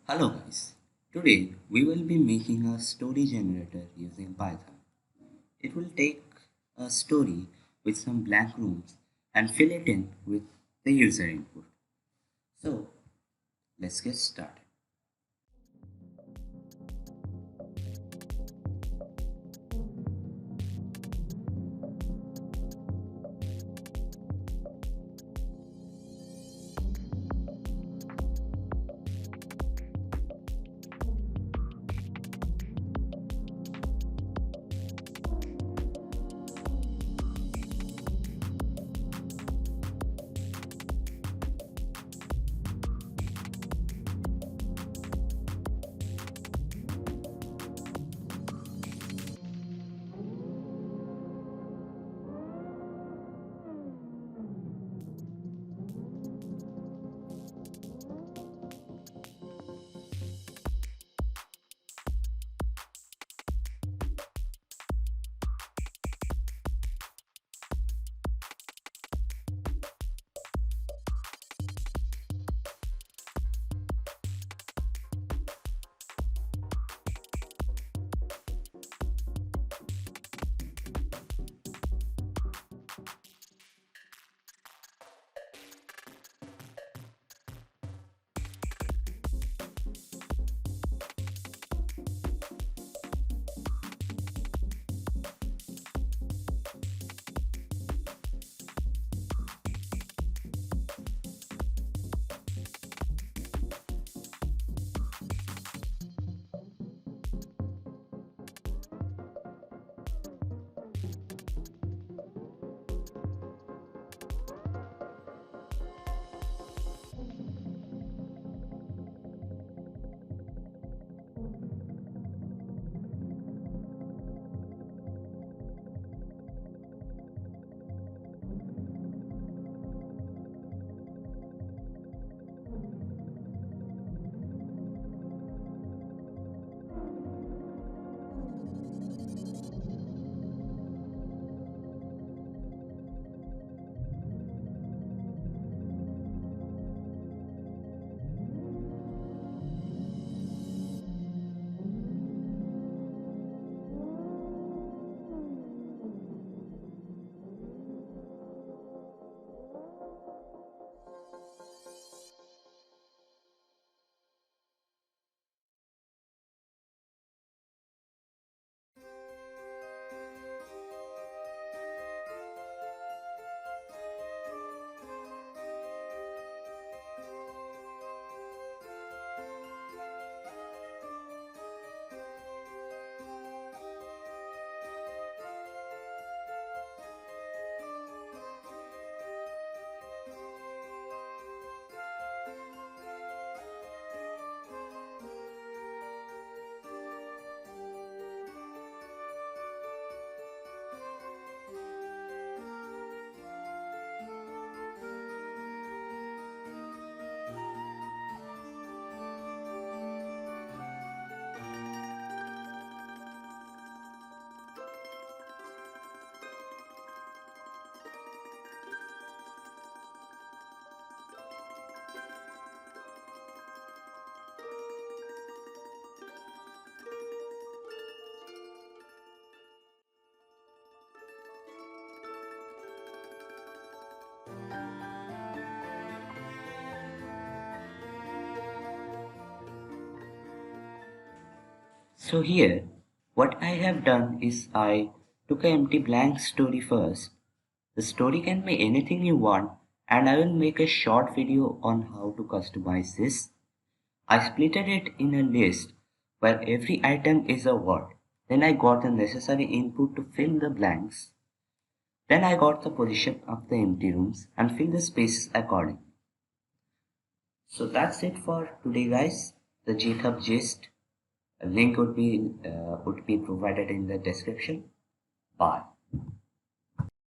Hello guys, today we will be making a story generator using Python. It will take a story with some blank rooms and fill it in with the user input. So let's get started. So here, what I have done is I took an empty blank story first. The story can be anything you want, and I will make a short video on how to customize this. I splitted it in a list where every item is a word. Then I got the necessary input to fill the blanks. Then I got the position of the empty rooms and fill the spaces accordingly. So that's it for today, guys. The Github Gist. A link would be provided in the description. Bye.